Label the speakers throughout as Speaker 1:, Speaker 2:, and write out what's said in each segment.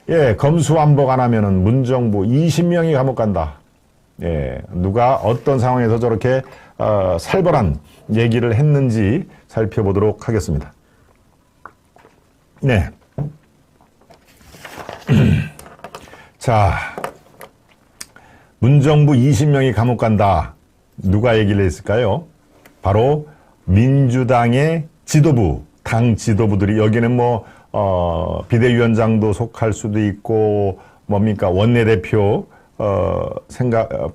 Speaker 1: 예, 검수완박 안 하면은 문정부 20명이 감옥 간다. 예, 누가 어떤 상황에서 저렇게 살벌한 얘기를 했는지 살펴보도록 하겠습니다. 네. 자, 문정부 20명이 감옥 간다. 누가 얘기를 했을까요? 바로 민주당의 지도부, 당 지도부들이, 여기는 뭐 비대위원장도 속할 수도 있고 뭡니까 원내대표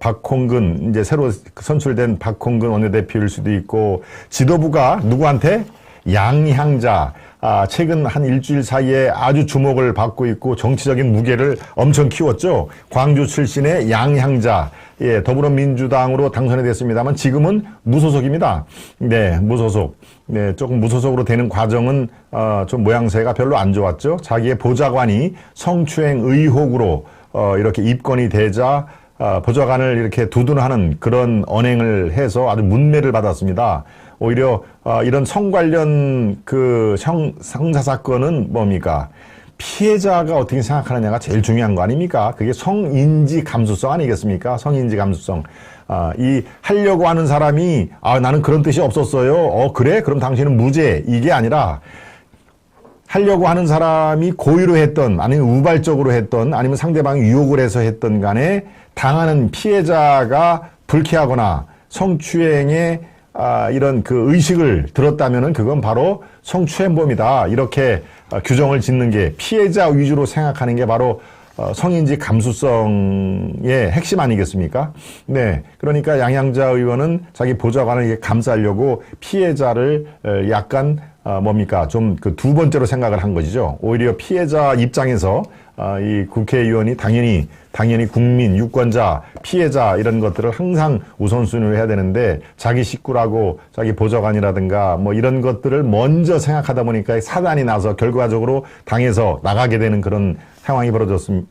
Speaker 1: 박홍근, 이제 새로 선출된 박홍근 원내대표일 수도 있고, 지도부가 누구한테? 양향자, 최근 한 일주일 사이에 아주 주목을 받고 있고 정치적인 무게를 엄청 키웠죠. 광주 출신의 양향자, 예, 더불어민주당으로 당선이 됐습니다만 지금은 무소속입니다. 네, 무소속. 네, 조금 무소속으로 되는 과정은 좀 모양새가 별로 안 좋았죠. 자기의 보좌관이 성추행 의혹으로 이렇게 입건이 되자 보좌관을 이렇게 두둔하는 그런 언행을 해서 아주 문매를 받았습니다. 오히려 이런 성 관련 그 성사 사건은 뭡니까? 피해자가 어떻게 생각하느냐가 제일 중요한 거 아닙니까? 그게 성인지 감수성 아니겠습니까? 성인지 감수성. 이 하려고 하는 사람이 나는 그런 뜻이 없었어요. 그래? 그럼 당신은 무죄. 이게 아니라 하려고 하는 사람이 고의로 했던, 아니면 우발적으로 했던, 아니면 상대방이 유혹을 해서 했던 간에 당하는 피해자가 불쾌하거나 성추행에 이런 그 의식을 들었다면은 그건 바로 성추행범이다. 이렇게 규정을 짓는 게, 피해자 위주로 생각하는 게 바로 성인지 감수성의 핵심 아니겠습니까? 네. 그러니까 양향자 의원은 자기 보좌관을 감싸려고 피해자를 약간 뭡니까? 좀 그 두 번째로 생각을 한 것이죠. 오히려 피해자 입장에서 이 국회의원이 당연히 국민, 유권자, 피해자 이런 것들을 항상 우선순위로 해야 되는데, 자기 식구라고 자기 보좌관이라든가 뭐 이런 것들을 먼저 생각하다 보니까 사단이 나서 결과적으로 당에서 나가게 되는 그런 상황이 벌어졌지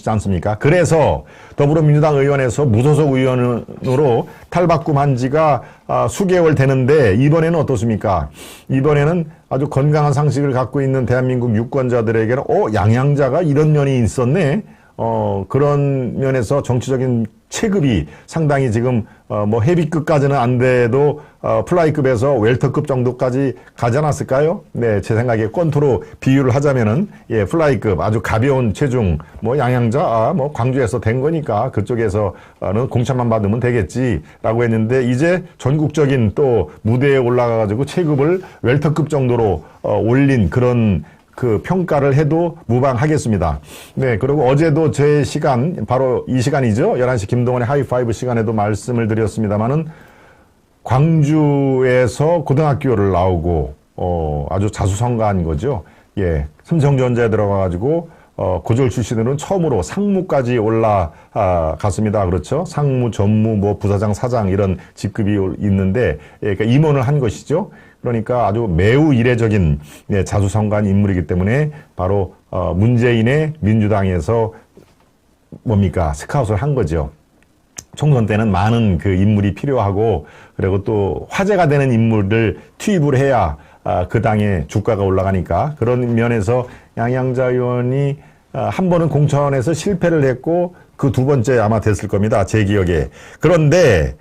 Speaker 1: 않습니까? 그래서 더불어민주당 의원에서 무소속 의원으로 탈바꿈한 지가 수개월 되는데, 이번에는 어떻습니까? 이번에는 아주 건강한 상식을 갖고 있는 대한민국 유권자들에게는 양향자가 이런 면이 있었네. 그런 면에서 정치적인 체급이 상당히 지금 뭐 헤비급까지는 안 돼도 플라이급에서 웰터급 정도까지 가지 않았을까요? 네, 제 생각에 권투로 비유를 하자면은, 예, 플라이급 아주 가벼운 체중, 뭐 양향자 뭐 광주에서 된 거니까 그쪽에서는 공천만 받으면 되겠지라고 했는데, 이제 전국적인 또 무대에 올라가가지고 체급을 웰터급 정도로 올린 그런 그 평가를 해도 무방하겠습니다. 네, 그리고 어제도 제 시간, 바로 이 시간이죠. 11시 김동원의 하이파이브 시간에도 말씀을 드렸습니다만은, 광주에서 고등학교를 나오고 아주 자수성가한 거죠. 예, 삼성전자에 들어가가지고 고졸 출신으로는 처음으로 상무까지 올라갔습니다. 그렇죠? 상무, 전무, 뭐 부사장, 사장 이런 직급이 있는데, 예, 그러니까 임원을 한 것이죠. 그러니까 아주 매우 이례적인, 네, 자수성가한 인물이기 때문에 바로 문재인의 민주당에서 뭡니까? 스카웃을 한 거죠. 총선 때는 많은 그 인물이 필요하고, 그리고 또 화제가 되는 인물을 투입을 해야 그 당의 주가가 올라가니까, 그런 면에서 양향자 의원이 한 번은 공천에서 실패를 했고 그 두 번째 아마 됐을 겁니다. 제 기억에. 그런데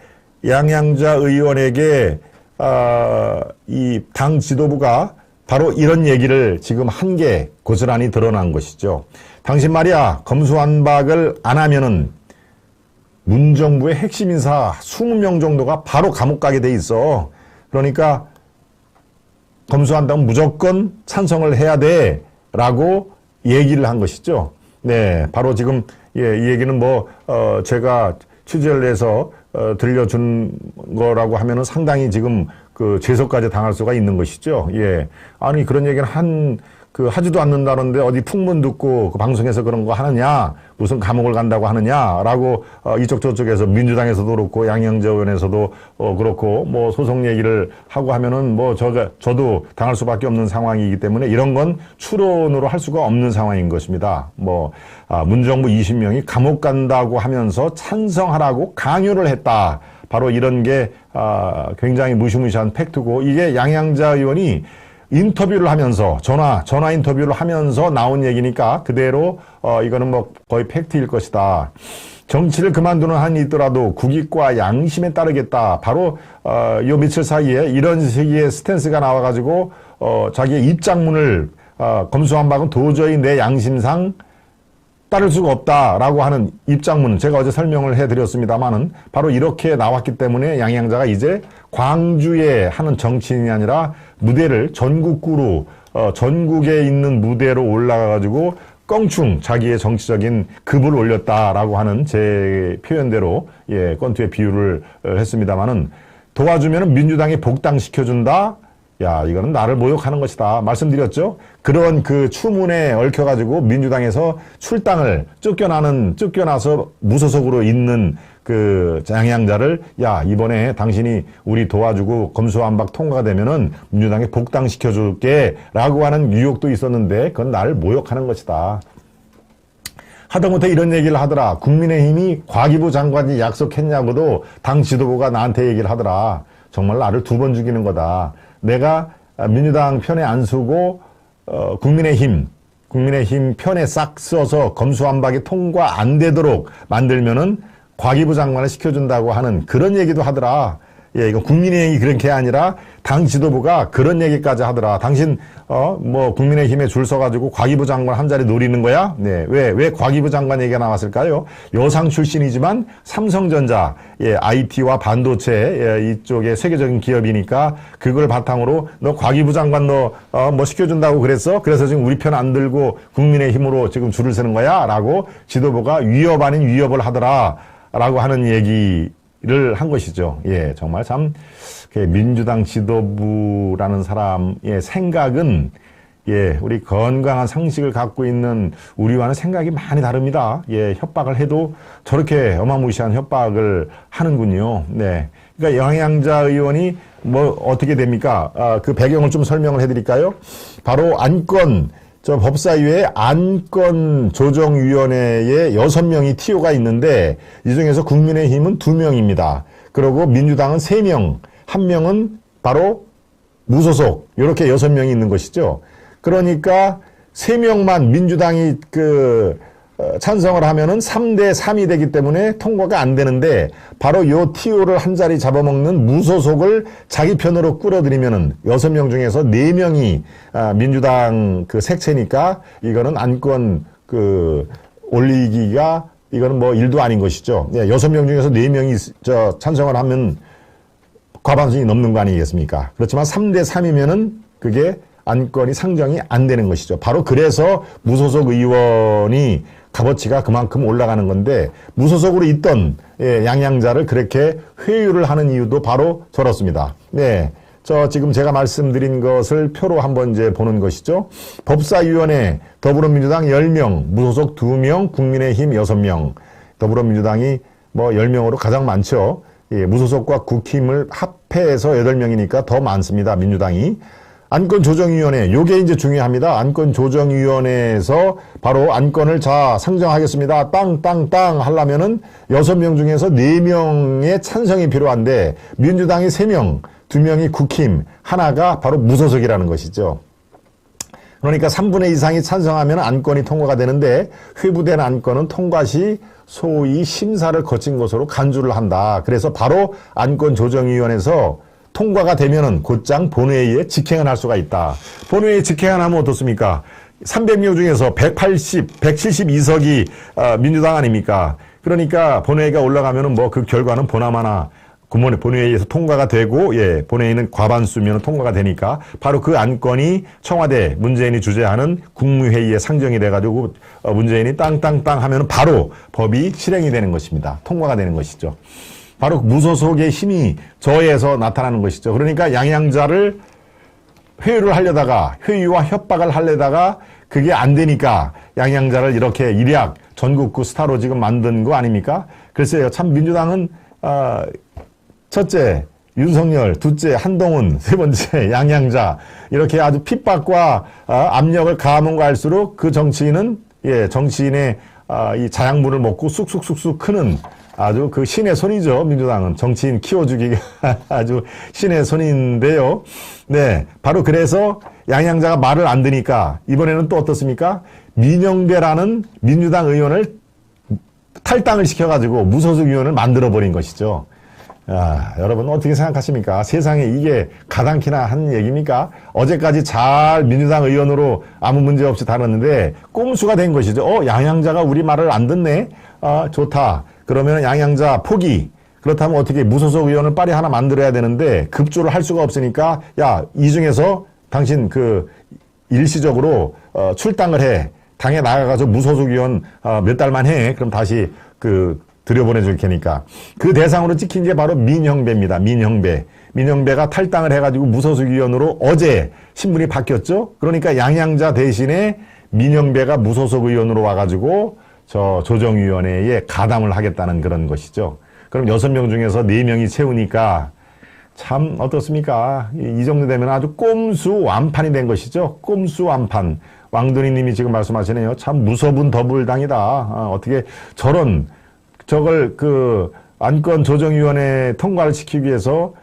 Speaker 1: 양향자 의원에게 이 당 지도부가 바로 이런 얘기를 지금 한 게 고스란히 드러난 것이죠. 당신 말이야, 검수완박을 안 하면은 문정부의 핵심 인사 20명 정도가 바로 감옥 가게 돼 있어. 그러니까 검수한다면 무조건 찬성을 해야 돼 라고 얘기를 한 것이죠. 네, 바로 지금, 예, 이 얘기는 뭐 제가 취재를 해서 들려준 거라고 하면은 상당히 지금 그 제소까지 당할 수가 있는 것이죠. 예. 아니, 그런 얘기는 하지도 않는다는데 어디 풍문 듣고 그 방송에서 그런 거 하느냐, 무슨 감옥을 간다고 하느냐라고 이쪽 저쪽에서 민주당에서도 그렇고 양향자 의원에서도 그렇고 뭐 소송 얘기를 하고 하면은 뭐 저도 당할 수밖에 없는 상황이기 때문에 이런 건 추론으로 할 수가 없는 상황인 것입니다. 뭐 문정부 20명이 감옥 간다고 하면서 찬성하라고 강요를 했다. 바로 이런 게 굉장히 무시무시한 팩트고, 이게 양향자 의원이 인터뷰를 하면서 전화 인터뷰를 하면서 나온 얘기니까 그대로 이거는 뭐 거의 팩트일 것이다. 정치를 그만두는 한이 있더라도 국익과 양심에 따르겠다. 바로 요 며칠 사이에 이런 식의 스탠스가 나와가지고 자기의 입장문을 검수완박은 도저히 내 양심상 따를 수가 없다라고 하는 입장문, 제가 어제 설명을 해드렸습니다만은 바로 이렇게 나왔기 때문에 양양자가 이제 광주에 하는 정치인이 아니라 무대를 전국구로 전국에 있는 무대로 올라가가지고 껑충 자기의 정치적인 급을 올렸다라고 하는 제 표현대로 건투의 비유를 했습니다만은 도와주면은 민주당이 복당시켜준다. 야, 이거는 나를 모욕하는 것이다. 말씀드렸죠? 그런 그 추문에 얽혀가지고 민주당에서 출당을 쫓겨나서 무소속으로 있는 그 양양자를 야, 이번에 당신이 우리 도와주고 검수완박 통과가 되면은 민주당에 복당시켜줄게 라고 하는 유혹도 있었는데 그건 나를 모욕하는 것이다. 하다못해 이런 얘기를 하더라. 국민의힘이 과기부 장관이 약속했냐고도 당 지도부가 나한테 얘기를 하더라. 정말 나를 두 번 죽이는 거다. 내가 민주당 편에 안 서고 국민의힘 편에 싹 써서 검수완박이 통과 안 되도록 만들면은 과기부 장관을 시켜준다고 하는 그런 얘기도 하더라. 예, 이건 국민의힘이 그런 게 아니라 당 지도부가 그런 얘기까지 하더라. 당신 뭐 국민의힘에 줄 서가지고 과기부 장관 한 자리 노리는 거야? 네, 왜 과기부 장관 얘기가 나왔을까요? 여상 출신이지만 삼성전자, IT와 반도체 이쪽에 세계적인 기업이니까 그걸 바탕으로 너 과기부 장관 너 뭐 시켜준다고 그랬어? 그래서 지금 우리 편 안 들고 국민의힘으로 지금 줄을 서는 거야? 라고 지도부가 위협 아닌 위협을 하더라. 라고 하는 얘기를 한 것이죠. 예, 정말 참, 민주당 지도부라는 사람의 생각은, 예, 우리 건강한 상식을 갖고 있는 우리와는 생각이 많이 다릅니다. 예, 협박을 해도 저렇게 어마무시한 협박을 하는군요. 네. 그러니까 양양자 의원이 뭐 어떻게 됩니까? 그 배경을 좀 설명을 해드릴까요? 바로 법사위에 안건조정위원회에 6명이 TO가 있는데 이 중에서 국민의힘은 2명입니다. 그리고 민주당은 3명, 1명은 바로 무소속 이렇게 6명이 있는 것이죠. 그러니까 3명만 민주당이 찬성을 하면은 3대 3이 되기 때문에 통과가 안 되는데 바로 요 TO를 한 자리 잡아먹는 무소속을 자기 편으로 끌어들이면은 6명 중에서 4명이 민주당 색채니까 이거는 안건 올리기가 이거는 뭐 일도 아닌 것이죠. 6명 중에서 4명이 찬성을 하면 과반수이 넘는 거 아니겠습니까? 그렇지만 3대 3이면은 그게 안건이 상정이 안 되는 것이죠. 바로 그래서 무소속 의원이 값어치가 그만큼 올라가는 건데 무소속으로 있던 양양자를 그렇게 회유를 하는 이유도 바로 저렇습니다. 네, 지금 제가 말씀드린 것을 표로 한번 이제 보는 것이죠. 법사위원회 더불어민주당 10명, 무소속 2명, 국민의힘 6명. 더불어민주당이 뭐 10명으로 가장 많죠. 예, 무소속과 국힘을 합해서 8명이니까 더 많습니다. 민주당이. 안건조정위원회, 요게 이제 중요합니다. 안건조정위원회에서 바로 안건을 상정하겠습니다. 땅 하려면은 6명 중에서 4명의 찬성이 필요한데 민주당이 3명, 2명이 국힘, 하나가 바로 무소속이라는 것이죠. 그러니까 3분의 2 이상이 찬성하면 안건이 통과가 되는데 회부된 안건은 통과 시 소위 심사를 거친 것으로 간주를 한다. 그래서 바로 안건조정위원회에서 통과가 되면은 곧장 본회의에 직행을 할 수가 있다. 본회의에 직행을 하면 어떻습니까? 300명 중에서 172석이 민주당 아닙니까? 그러니까 본회의가 올라가면은 뭐 그 결과는 보나마나 본회의에서 통과가 되고, 예, 본회의는 과반수면 통과가 되니까 바로 그 안건이 청와대 문재인이 주재하는 국무회의에 상정이 돼가지고 문재인이 땅 하면은 바로 법이 실행이 되는 것입니다. 통과가 되는 것이죠. 바로 무소속의 힘이 저에서 나타나는 것이죠. 그러니까 양양자를 회유와 협박을 하려다가 그게 안 되니까 양양자를 이렇게 일약 전국구 스타로 지금 만든 거 아닙니까? 글쎄요, 참 민주당은 첫째 윤석열, 둘째 한동훈, 세 번째 양양자 이렇게 아주 핍박과 압력을 가하면 갈수록 그 정치인은 정치인의 이 자양분을 먹고 쑥쑥쑥쑥 크는 아주 그 신의 손이죠. 민주당은 정치인 키워주기가 아주 신의 손인데요. 네, 바로 그래서 양양자가 말을 안 듣니까 이번에는 또 어떻습니까? 민영배라는 민주당 의원을 탈당을 시켜가지고 무소속 의원을 만들어버린 것이죠. 여러분 어떻게 생각하십니까? 세상에 이게 가당키나 한 얘기입니까? 어제까지 잘 민주당 의원으로 아무 문제 없이 다뤘는데 꼼수가 된 것이죠. 양양자가 우리 말을 안 듣네? 좋다. 그러면 양양자 포기. 그렇다면 어떻게 무소속 의원을 빨리 하나 만들어야 되는데 급조를 할 수가 없으니까 야, 이 중에서 당신 그 일시적으로 출당을 해. 당에 나가가지고 무소속 의원 몇 달만 해. 그럼 다시 들여보내줄 테니까. 그 대상으로 찍힌 게 바로 민형배입니다. 민형배. 민형배가 탈당을 해가지고 무소속 의원으로 어제 신분이 바뀌었죠. 그러니까 양양자 대신에 민형배가 무소속 의원으로 와가지고 저 조정위원회에 가담을 하겠다는 그런 것이죠. 그럼 6명 중에서 4명이 채우니까 참 어떻습니까? 이 정도 되면 아주 꼼수 완판이 된 것이죠. 꼼수 완판. 왕돈이 님이 지금 말씀하시네요. 참 무서운 더불당이다. 어떻게 저걸 안건 조정위원회 통과를 시키기 위해서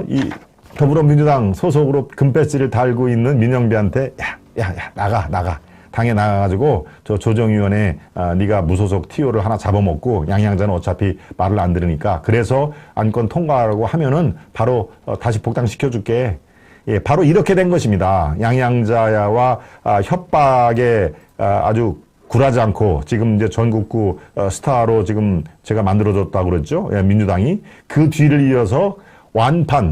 Speaker 1: 이 더불어민주당 소속으로 금배지를 달고 있는 민영배한테 야 나가 당에 나가가지고 저 조정위원회 네가 무소속 TO를 하나 잡아먹고 양양자는 어차피 말을 안 들으니까 그래서 안건 통과하라고 하면은 바로 다시 복당시켜줄게. 예, 바로 이렇게 된 것입니다. 양양자와 협박에 아주 굴하지 않고 지금 이제 전국구 스타로 지금 제가 만들어줬다고 그랬죠. 예, 민주당이 그 뒤를 이어서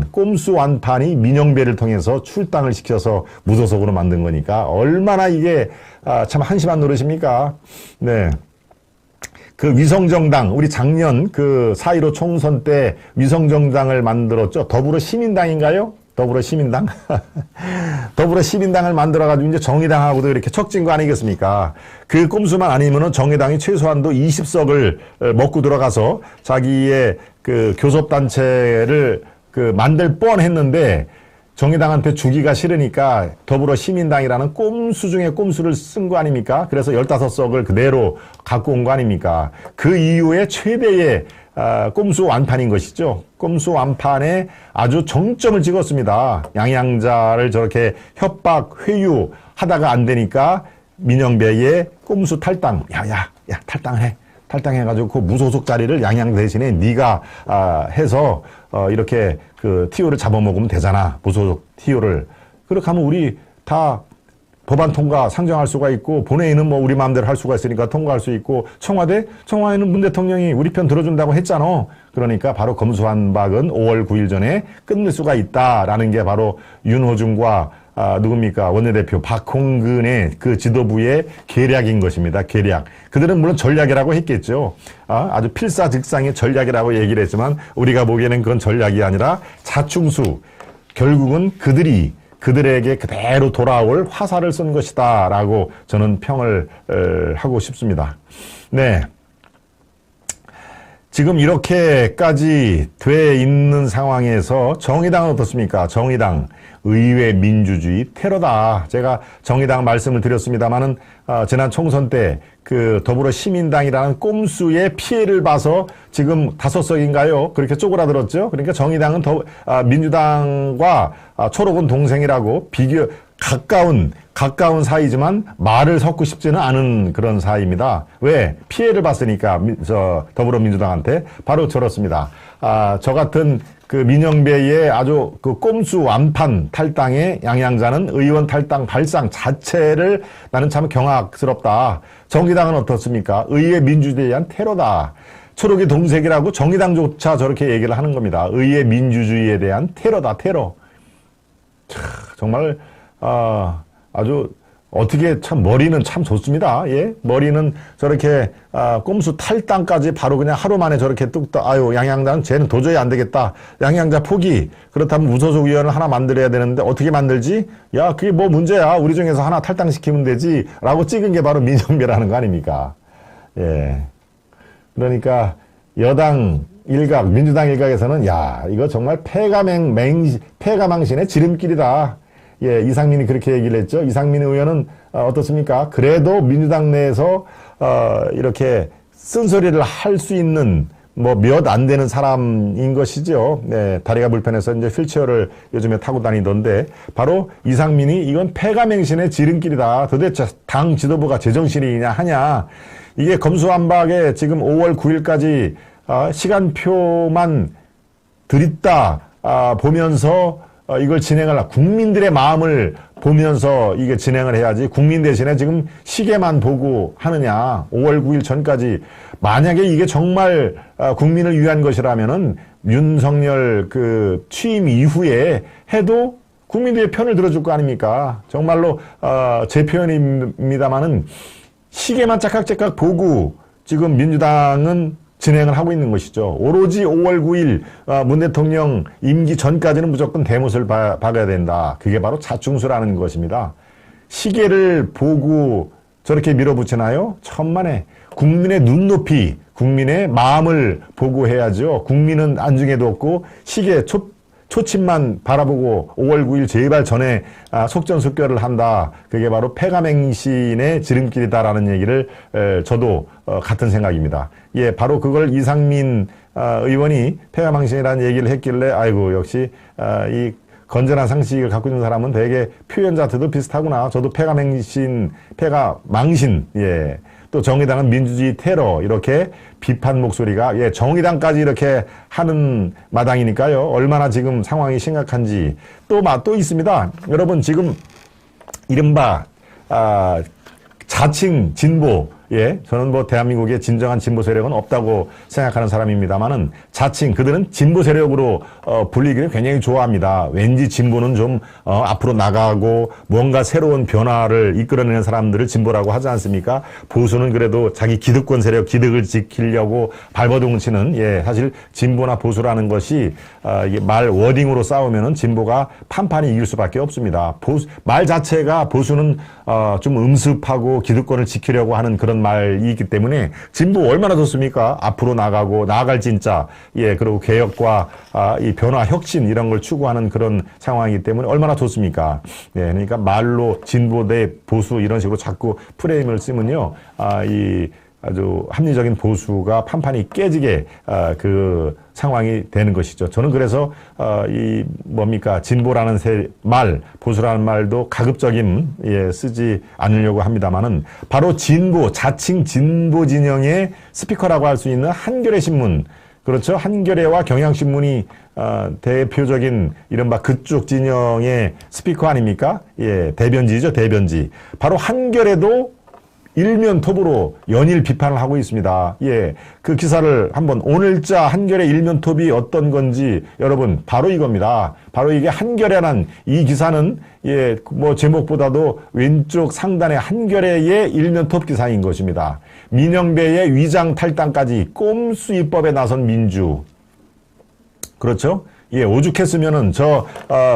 Speaker 1: 꼼수 완판이 민영배를 통해서 출당을 시켜서 무소속으로 만든 거니까 얼마나 이게 참 한심한 노릇입니까? 네. 그 위성정당, 우리 작년 그 4.15 총선 때 위성정당을 만들었죠. 더불어시민당인가요? 더불어시민당? 더불어시민당을 만들어가지고 이제 정의당하고도 이렇게 척진 거 아니겠습니까? 그 꼼수만 아니면은 정의당이 최소한도 20석을 먹고 들어가서 자기의 그 교섭단체를 만들 뻔 했는데 정의당한테 주기가 싫으니까 더불어시민당이라는 꼼수 중에 꼼수를 쓴 거 아닙니까? 그래서 15석을 그대로 갖고 온 거 아닙니까? 그 이후에 최대의 꼼수 완판인 것이죠. 꼼수 완판에 아주 정점을 찍었습니다. 양양자를 저렇게 협박, 회유 하다가 안 되니까 민영배의 꼼수 탈당. 야, 탈당을 해. 탈당해가지고 그 무소속 자리를 양양 대신에 네가 해서 이렇게 그 TO를 잡아먹으면 되잖아. 무소속 TO를. 그렇게 하면 우리 다 법안 통과 상정할 수가 있고 본회의는 뭐 우리 마음대로 할 수가 있으니까 통과할 수 있고 청와대는 문 대통령이 우리 편 들어준다고 했잖아. 그러니까 바로 검수완박은 5월 9일 전에 끝낼 수가 있다라는 게 바로 윤호중과 누굽니까? 원내대표 박홍근의 그 지도부의 계략인 것입니다. 계략. 그들은 물론 전략이라고 했겠죠. 아주 필사즉상의 전략이라고 얘기를 했지만 우리가 보기에는 그건 전략이 아니라 자충수. 결국은 그들에게 그대로 돌아올 화살을 쏜 것이다 라고 저는 평을 하고 싶습니다. 네. 지금 이렇게까지 돼 있는 상황에서 정의당은 어떻습니까? 정의당 의회 민주주의 테러다. 제가 정의당 말씀을 드렸습니다마는 지난 총선 때 그 더불어시민당이라는 꼼수의 피해를 봐서 지금 5석인가요? 그렇게 쪼그라들었죠. 그러니까 정의당은 민주당과 초록은 동생이라고 가까운 사이지만 말을 섞고 싶지는 않은 그런 사이입니다. 왜? 피해를 봤으니까 더불어민주당한테 바로 저렇습니다. 저 같은 그 민영배의 아주 그 꼼수 완판 탈당의 양양자는 의원 탈당 발상 자체를 나는 참 경악스럽다. 정의당은 어떻습니까? 의회 민주주의에 대한 테러다. 초록이 동색이라고 정의당조차 저렇게 얘기를 하는 겁니다. 의회 민주주의에 대한 테러다. 테러. 정말 아주 어떻게 참 머리는 참 좋습니다. 예, 머리는 저렇게 꼼수 탈당까지 바로 그냥 하루 만에 저렇게 뚝딱 양양자는 쟤는 도저히 안 되겠다. 양양자 포기. 그렇다면 무소속 의원을 하나 만들어야 되는데 어떻게 만들지? 야, 그게 뭐 문제야. 우리 중에서 하나 탈당시키면 되지. 라고 찍은 게 바로 민정배라는 거 아닙니까? 예. 그러니까 여당 일각, 민주당 일각에서는 야, 이거 정말 패가망신의 지름길이다. 예, 이상민이 그렇게 얘기를 했죠. 이상민 의원은 어떻습니까? 그래도 민주당 내에서 이렇게 쓴소리를 할 수 있는 뭐 몇 안 되는 사람인 것이죠. 네, 다리가 불편해서 이제 휠체어를 요즘에 타고 다니던데 바로 이상민이 이건 패가맹신의 지름길이다. 도대체 당 지도부가 제정신이냐 하냐. 이게 검수완박에 지금 5월 9일까지 시간표만 들있다 보면서 이걸 진행을 국민들의 마음을 보면서 이게 진행을 해야지 국민 대신에 지금 시계만 보고 하느냐. 5월 9일 전까지 만약에 이게 정말 국민을 위한 것이라면은 윤석열 그 취임 이후에 해도 국민들의 편을 들어줄 거 아닙니까? 정말로 제 표현입니다마는 시계만 짝깍짝깍 보고 지금 민주당은 진행을 하고 있는 것이죠. 오로지 5월 9일 문 대통령 임기 전까지는 무조건 대못을 박아야 된다. 그게 바로 자충수라는 것입니다. 시계를 보고 저렇게 밀어붙이나요? 천만에. 국민의 눈높이, 국민의 마음을 보고 해야죠. 국민은 안중에도 없고 시계 초침만 바라보고 5월 9일 제발 전에 속전속결을 한다. 그게 바로 패가맹신의 지름길이다라는 얘기를 저도 같은 생각입니다. 예, 바로 그걸 이상민 의원이 패가맹신이라는 얘기를 했길래 아이고 역시 이 건전한 상식을 갖고 있는 사람은 되게 표현자들도 비슷하구나. 저도 패가맹신, 예. 또 정의당은 민주주의 테러 이렇게 비판 목소리가 예 정의당까지 이렇게 하는 마당이니까요. 얼마나 지금 상황이 심각한지 또 있습니다. 여러분 지금 이른바 자칭 진보 예 저는 뭐 대한민국에 진정한 진보 세력은 없다고 생각하는 사람입니다만은 자칭 그들은 진보 세력으로 불리기를 굉장히 좋아합니다. 왠지 진보는 좀 앞으로 나가고 뭔가 새로운 변화를 이끌어내는 사람들을 진보라고 하지 않습니까? 보수는 그래도 자기 기득권 세력 기득을 지키려고 발버둥치는 예 사실 진보나 보수라는 것이 이게 말 워딩으로 싸우면은 진보가 판판이 이길 수밖에 없습니다. 말 자체가 보수는 좀 음습하고 기득권을 지키려고 하는 그런 말이 있기 때문에 진보 얼마나 좋습니까? 앞으로 나가고 나아갈 진짜 예 그리고 개혁과 이 변화 혁신 이런 걸 추구하는 그런 상황이기 때문에 얼마나 좋습니까? 예 그러니까 말로 진보 대 보수 이런 식으로 자꾸 프레임을 쓰면요 이 아주 합리적인 보수가 판판이 깨지게 그 상황이 되는 것이죠. 저는 그래서 이 뭡니까 진보라는 말, 보수라는 말도 가급적임 예, 쓰지 않으려고 합니다만은 바로 진보, 자칭 진보 진영의 스피커라고 할 수 있는 한겨레 신문. 그렇죠. 한겨레와 경향신문이 대표적인 이른바 그쪽 진영의 스피커 아닙니까? 예, 대변지죠, 대변지. 바로 한겨레도 일면 톱으로 연일 비판을 하고 있습니다. 예, 그 기사를 한번 오늘자 한겨레 일면 톱이 어떤 건지 여러분 바로 이겁니다. 바로 이게 한겨레란 이 기사는 예, 뭐 제목보다도 왼쪽 상단에 한겨레의 일면 톱 기사인 것입니다. 민영배의 위장 탈당까지 꼼수 입법에 나선 민주. 그렇죠? 예, 오죽했으면은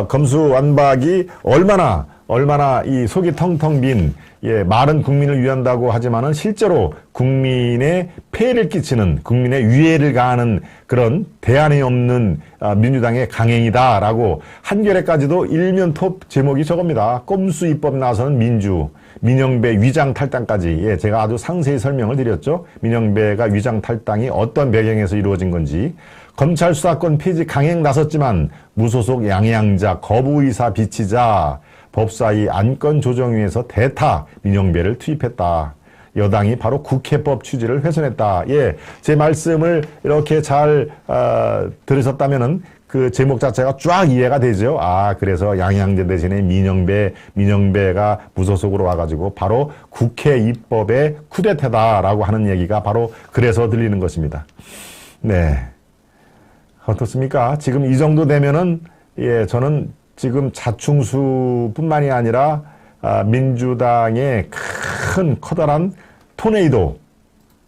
Speaker 1: 검수완박이 얼마나 이 속이 텅텅 빈 예, 말은 국민을 위한다고 하지만은 실제로 국민의 폐해를 끼치는 국민의 위해를 가하는 그런 대안이 없는 민주당의 강행이다라고 한겨레까지도 일면 톱 제목이 저겁니다. 꼼수 입법 나서는 민주. 민영배 위장 탈당까지 예, 제가 아주 상세히 설명을 드렸죠. 민영배가 위장 탈당이 어떤 배경에서 이루어진 건지. 검찰 수사권 폐지 강행 나섰지만 무소속 양양자 거부의사 비치자 법사위 안건조정위에서 대타 민영배를 투입했다. 여당이 바로 국회법 취지를 훼손했다. 예, 제 말씀을 이렇게 잘 들으셨다면은 그 제목 자체가 쫙 이해가 되죠. 아, 그래서 양양제 대신에 민영배가 무소속으로 와가지고 바로 국회 입법의 쿠데타다라고 하는 얘기가 바로 그래서 들리는 것입니다. 네, 어떻습니까? 지금 이 정도 되면은 예, 저는 지금 자충수뿐만이 아니라 민주당의 큰 커다란 토네이도,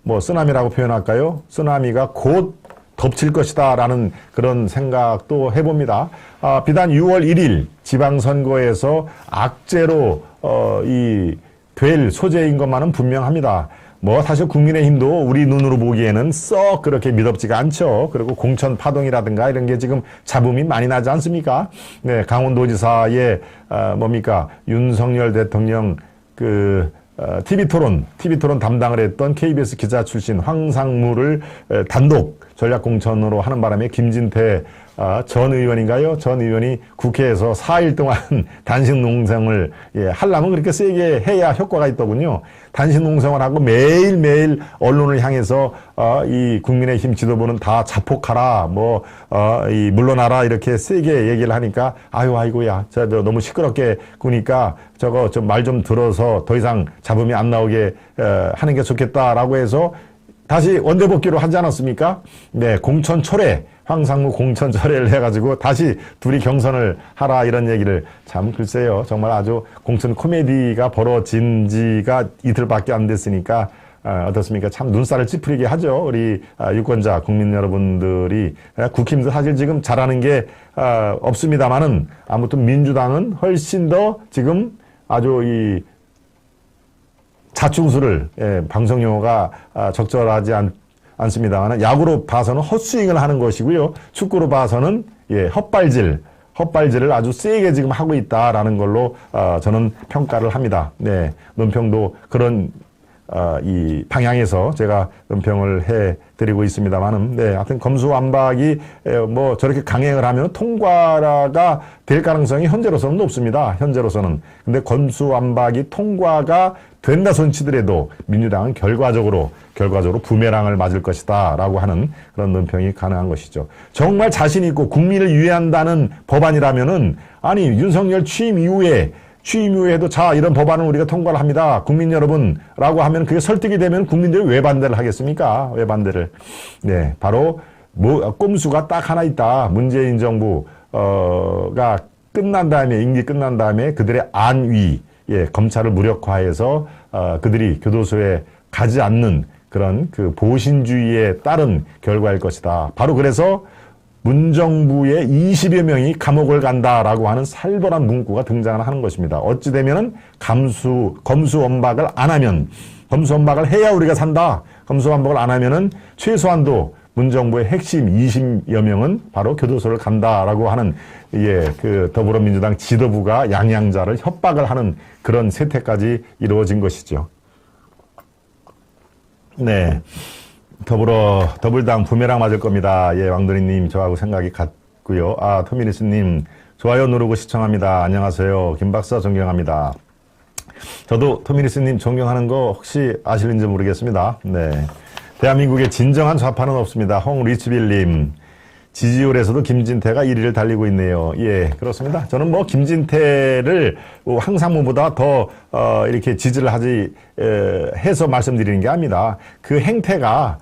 Speaker 1: 뭐 쓰나미라고 표현할까요? 쓰나미가 곧 덮칠 것이다 라는 그런 생각도 해봅니다. 비단 6월 1일 지방선거에서 악재로 될 소재인 것만은 분명합니다. 뭐 사실 국민의힘도 우리 눈으로 보기에는 썩 그렇게 미덥지가 않죠. 그리고 공천 파동이라든가 이런 게 지금 잡음이 많이 나지 않습니까? 네, 강원도지사의 뭡니까 윤석열 대통령 TV토론 담당을 했던 KBS 기자 출신 황상무를 단독 전략공천으로 하는 바람에 김진태 전 의원인가요? 전 의원이 국회에서 4일 동안 단식 농성을 하려면 그렇게 세게 해야 효과가 있더군요. 단식 농성을 하고 매일매일 언론을 향해서 이 국민의힘 지도부는 다 자폭하라, 물러나라 이렇게 세게 얘기를 하니까 아이고야, 저 너무 시끄럽게 구니까 저거 좀 말 좀 들어서 더 이상 잡음이 안 나오게 하는 게 좋겠다라고 해서 다시 원대복귀로 하지 않았습니까? 네, 황상무 공천 철회를 해가지고 다시 둘이 경선을 하라 이런 얘기를 참 글쎄요. 정말 아주 공천 코미디가 벌어진 지가 이틀밖에 안 됐으니까 어떻습니까? 참 눈살을 찌푸리게 하죠. 우리 유권자 국민 여러분들이 국힘도 사실 지금 잘하는 게 없습니다만은 아무튼 민주당은 훨씬 더 지금 아주 이 자충수를 방송 용어가 적절하지 않습니다만 야구로 봐서는 헛스윙을 하는 것이고요. 축구로 봐서는 헛발질을 아주 세게 지금 하고 있다라는 걸로 저는 평가를 합니다. 네, 논평도 그런 이 방향에서 제가 논평을 해드리고 있습니다만은, 네, 하여튼 검수완박이 저렇게 강행을 하면 통과가 될 가능성이 현재로서는 높습니다. 현재로서는. 근데 검수완박이 통과가 된다 손치더라도 민주당은 결과적으로 부메랑을 맞을 것이다 라고 하는 그런 논평이 가능한 것이죠. 정말 자신 있고 국민을 위한다는 법안이라면은, 아니 윤석열 취임 이후에도 자, 이런 법안을 우리가 통과를 합니다. 국민 여러분 라고 하면 그게 설득이 되면 국민들이 왜 반대를 하겠습니까? 왜 반대를. 네, 바로 꼼수가 딱 하나 있다. 문재인 정부가 임기 끝난 다음에 그들의 안위, 검찰을 무력화해서 그들이 교도소에 가지 않는 그런 그 보신주의에 따른 결과일 것이다. 바로 그래서 문정부의 20여 명이 감옥을 간다라고 하는 살벌한 문구가 등장을 하는 것입니다. 어찌 되면은 검수완박을 안 하면, 검수완박을 해야 우리가 산다. 검수완박을 안 하면은 최소한도 문정부의 핵심 20여 명은 바로 교도소를 간다라고 하는, 그 더불어민주당 지도부가 양양자를 협박을 하는 그런 세태까지 이루어진 것이죠. 네. 더불당 부메랑 맞을 겁니다. 왕도리님, 저하고 생각이 같고요. 토미니스님, 좋아요 누르고 시청합니다. 안녕하세요. 김박사 존경합니다. 저도 토미니스님 존경하는 거 혹시 아실는지 모르겠습니다. 네. 대한민국의 진정한 좌파는 없습니다. 홍리치빌님, 지지율에서도 김진태가 1위를 달리고 있네요. 예, 그렇습니다. 저는 김진태를 황상무보다 더 이렇게 지지를 해서 말씀드리는 게 아닙니다. 그 행태가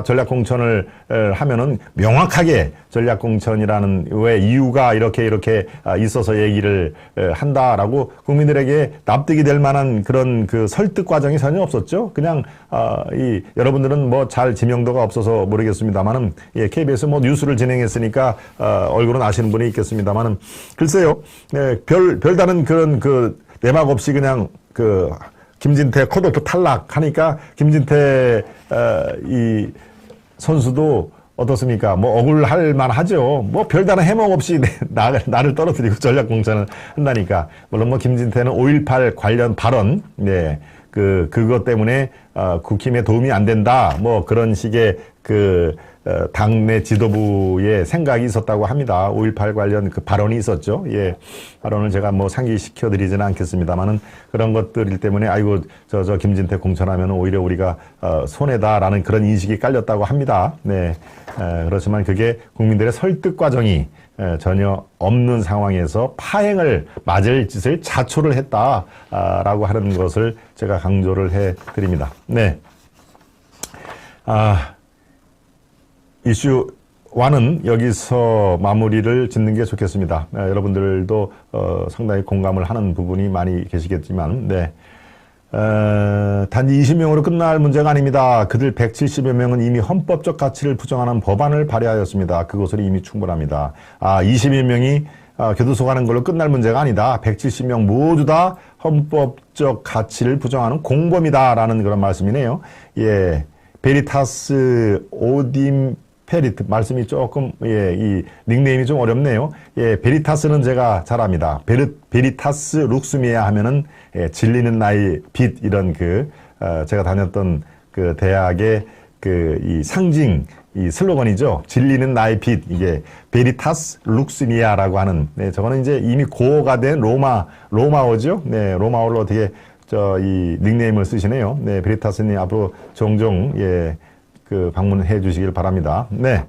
Speaker 1: 전략공천을 하면은 명확하게 전략공천이라는 왜 이유가 이렇게 있어서 얘기를 한다라고 국민들에게 납득이 될 만한 그런 그 설득 과정이 전혀 없었죠. 그냥 여러분들은 잘 지명도가 없어서 모르겠습니다만은, KBS 뉴스를 진행했으니까 얼굴은 아시는 분이 있겠습니다만은, 글쎄요, 별다른 그런 내막 없이 그냥 김진태 컷오프 탈락하니까 김진태 이 선수도 어떻습니까? 억울할 만하죠. 별다른 해몽 없이 나를 떨어뜨리고 전략공천을 한다니까. 물론 김진태는 5.18 관련 발언, 그것 때문에 국힘에 도움이 안 된다. 그런 식의 당내 지도부의 생각이 있었다고 합니다. 5.18 관련 그 발언이 있었죠. 예. 발언을 제가 상기시켜 드리지는 않겠습니다만은 그런 것들 때문에 저 김진태 공천하면 오히려 우리가 손해다라는 그런 인식이 깔렸다고 합니다. 네. 그렇지만 그게 국민들의 설득 과정이 전혀 없는 상황에서 파행을 맞을 짓을 자초를 했다라고 하는 것을 제가 강조를 해 드립니다. 네. 이슈 1은 여기서 마무리를 짓는 게 좋겠습니다. 여러분들도 상당히 공감을 하는 부분이 많이 계시겠지만, 네. 단지 20명으로 끝날 문제가 아닙니다. 그들 170여 명은 이미 헌법적 가치를 부정하는 법안을 발의하였습니다. 그것으로 이미 충분합니다. 20여 명이 교도소 가는 걸로 끝날 문제가 아니다. 170명 모두 다 헌법적 가치를 부정하는 공범이다라는 그런 말씀이네요. 예. 베리타스 페리트 말씀이 조금 이 닉네임이 좀 어렵네요. 베리타스는 제가 잘 압니다. 베리타스 룩스미아 하면은 진리는 나의 빛 이런 제가 다녔던 그 대학의 이 상징 이 슬로건이죠. 진리는 나의 빛. 이게 베리타스 룩스미아라고 하는 저거는 이제 이미 고어가 된 로마어죠. 네, 로마어로 어떻게 이 닉네임을 쓰시네요. 네, 베리타스님 앞으로 종종 방문해 주시길 바랍니다. 네.